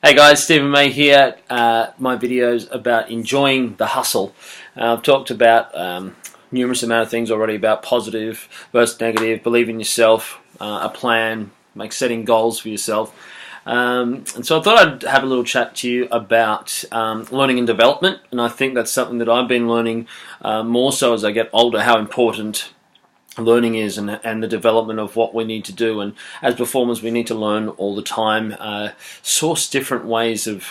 Hey guys, Stephen May here. My videos about enjoying the hustle. I've talked about numerous amount of things already about positive versus negative, believe in yourself, a plan, setting goals for yourself. And so I thought I'd have a little chat to you about learning and development, and I think that's something that I've been learning more so as I get older, how important learning is and the development of what we need to do. And as performers, we need to learn all the time, source different ways of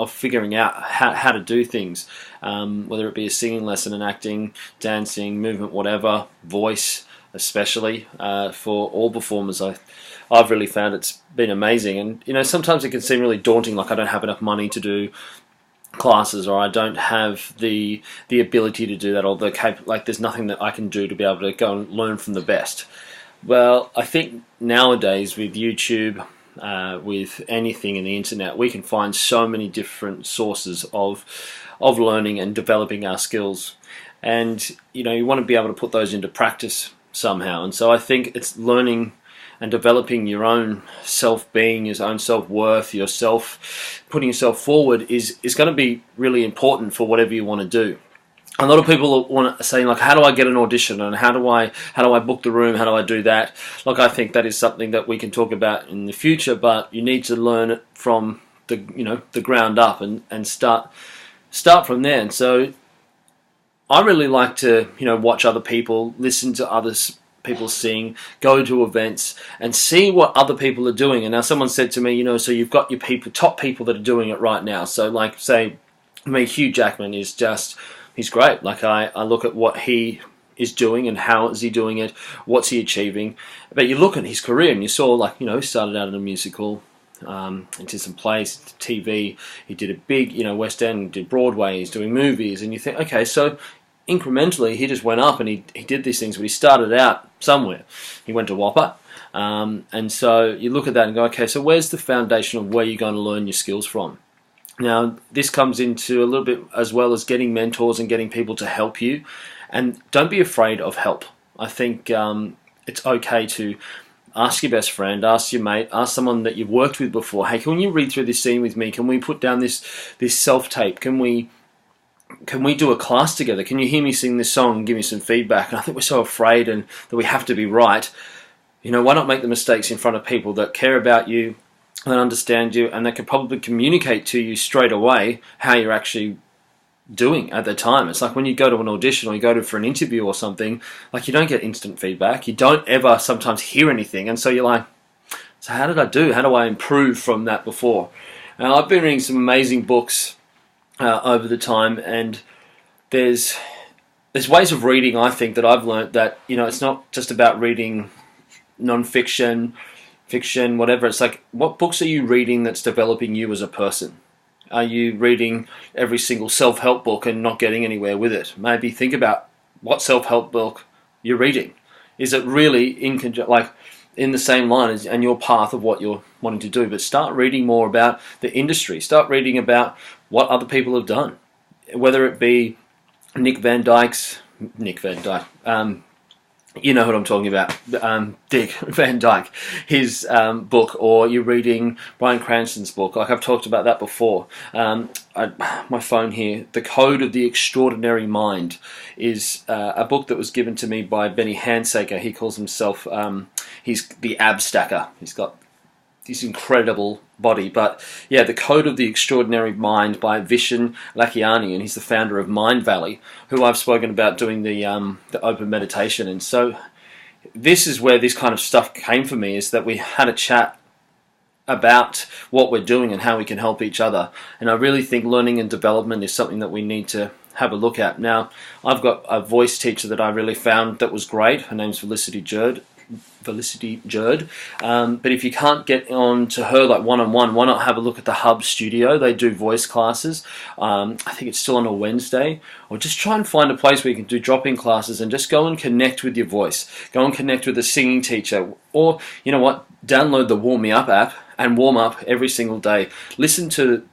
figuring out how to do things, whether it be a singing lesson, an acting, dancing, movement, whatever, voice especially. For all performers, I've really found it's been amazing. And sometimes it can seem really daunting, like I don't have enough money to do classes, or I don't have the ability to do that, or there's nothing that I can do to be able to go and learn from the best. Well, I think nowadays with YouTube, with anything in the internet, we can find so many different sources of learning and developing our skills, and you want to be able to put those into practice somehow. And so I think it's learning and developing your own self-being, your own self-worth, putting yourself forward is going to be really important for whatever you want to do. A lot of people want to say, like, how do I get an audition, and how do I book the room, how do I do that? Like, I think that is something that we can talk about in the future, but you need to learn it from the ground up and start from there. And so I really like to watch other people, listen to others people sing, go to events and see what other people are doing. And now someone said to me, so you've got your top people that are doing it right now. So like, say, Hugh Jackman is he's great. Like I look at what he is doing and how is he doing it, what's he achieving. But you look at his career and you saw, he started out in a musical, he did some plays, TV, he did a big, West End, did Broadway, he's doing movies, and you think, okay, so incrementally he just went up and he did these things, but he started out somewhere. He went to WAAPA, and so you look at that and go, okay, so where's the foundation of where you're going to learn your skills from? Now, this comes into a little bit as well as getting mentors and getting people to help you, and don't be afraid of help. I think it's okay to ask your best friend, ask your mate, ask someone that you've worked with before, hey, can you read through this scene with me? Can we put down this self-tape? Can we do a class together? Can you hear me sing this song and give me some feedback? And I think we're so afraid and that we have to be right. Why not make the mistakes in front of people that care about you, that understand you, and that can probably communicate to you straight away how you're actually doing at the time. It's like when you go to an audition or you go for an interview or something, like you don't get instant feedback. You don't ever sometimes hear anything. And so you're like, so how did I do? How do I improve from that before? Now, I've been reading some amazing books over the time, and there's ways of reading, I think, that I've learned that it's not just about reading non-fiction, fiction, whatever. It's like, what books are you reading that's developing you as a person? Are you reading every single self-help book and not getting anywhere with it? Maybe think about what self-help book you're reading. Is it really in the same line as and your path of what you're wanting to do? But start reading more about the industry. Start reading about what other people have done, whether it be Dick Van Dyke, you know what I'm talking about, Dick Van Dyke, his book, or you're reading Bryan Cranston's book. Like I've talked about that before. My phone here, The Code of the Extraordinary Mind, is a book that was given to me by Benny Hansaker. He calls himself, he's the ab stacker. He's got this incredible body. But yeah, The Code of the Extraordinary Mind by Vishen Lakhiani, and he's the founder of Mindvalley, who I've spoken about doing the open meditation. And so this is where this kind of stuff came for me, is that we had a chat about what we're doing and how we can help each other. And I really think learning and development is something that we need to have a look at. Now, I've got a voice teacher that I really found that was great. Her name's Felicity Jerd. But if you can't get on to her like one-on-one, why not have a look at the Hub Studio? They do voice classes. I think it's still on a Wednesday. Or just try and find a place where you can do drop-in classes and just go and connect with your voice. Go and connect with a singing teacher. Or, you know what, download the Warm Me Up app and warm up every single day. Listen to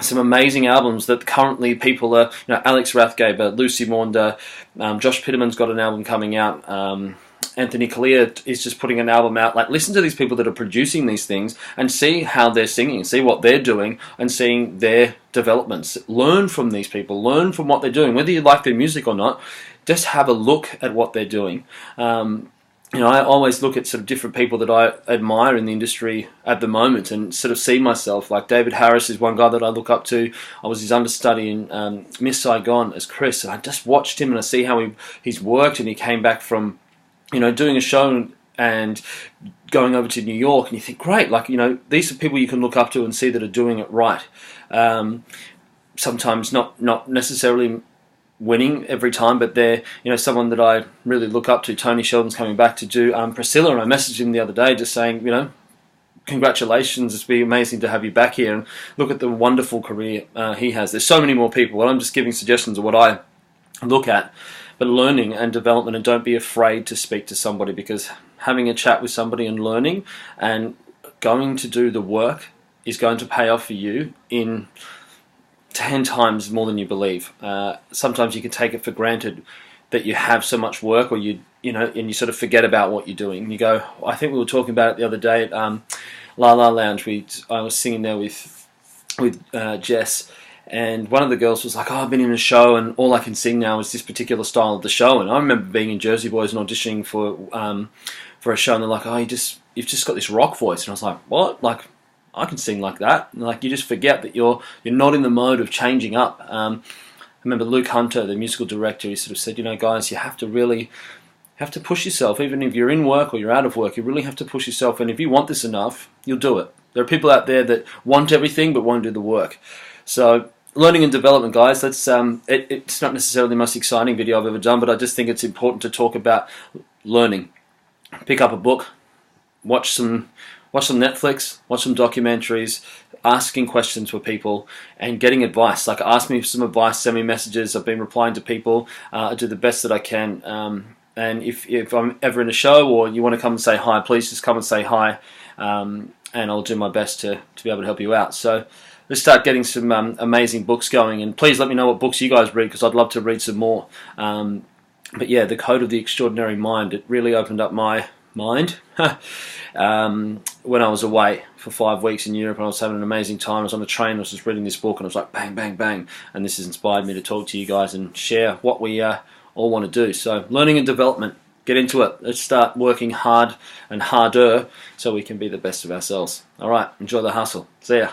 some amazing albums that currently people are, Alex Rathgaber, Lucy Maunder, Josh Pitterman's got an album coming out, Anthony Kalia is just putting an album out. Like, listen to these people that are producing these things and see how they're singing, see what they're doing, and seeing their developments. Learn from these people, learn from what they're doing, whether you like their music or not. Just have a look at what they're doing. I always look at sort of different people that I admire in the industry at the moment and sort of see myself. Like David Harris is one guy that I look up to. I was his understudy in Miss Saigon as Chris, and I just watched him and I see how he's worked, and he came back from, doing a show and going over to New York, and you think, great, like, these are people you can look up to and see that are doing it right. Sometimes not necessarily winning every time, but they're someone that I really look up to. Tony Sheldon's coming back to do Priscilla, and I messaged him the other day just saying, congratulations, it's been amazing to have you back here, and look at the wonderful career he has. There's so many more people. Well, I'm just giving suggestions of what I look at, but learning and development, and don't be afraid to speak to somebody, because having a chat with somebody and learning and going to do the work is going to pay off for you in 10 times more than you believe. Sometimes you can take it for granted that you have so much work, or and you sort of forget about what you're doing. And you go, I think we were talking about it the other day at La La Lounge. I was singing there with Jess, and one of the girls was like, "Oh, I've been in a show, and all I can sing now is this particular style of the show." And I remember being in Jersey Boys and auditioning for a show, and they're like, "Oh, you've just got this rock voice," and I was like, "What?" Like, I can sing like that. And like, you just forget that you're not in the mode of changing up. I remember Luke Hunter, the musical director, he sort of said, guys, you have to push yourself. Even if you're in work or you're out of work, you really have to push yourself. And if you want this enough, you'll do it. There are people out there that want everything but won't do the work. So learning and development, guys, it's not necessarily the most exciting video I've ever done, but I just think it's important to talk about learning. Pick up a book, watch some Netflix, watch some documentaries, asking questions for people and getting advice. Like, ask me for some advice, send me messages. I've been replying to people. I do the best that I can. And if I'm ever in a show or you want to come and say hi, please just come and say hi. And I'll do my best to be able to help you out. So let's start getting some amazing books going. And please let me know what books you guys read, because I'd love to read some more. But yeah, The Code of the Extraordinary Mind, it really opened up my mind. When I was away for 5 weeks in Europe, and I was having an amazing time. I was on the train, I was just reading this book, and I was like, bang, bang, bang. And this has inspired me to talk to you guys and share what we all want to do. So learning and development, get into it. Let's start working hard and harder so we can be the best of ourselves. All right, enjoy the hustle. See ya.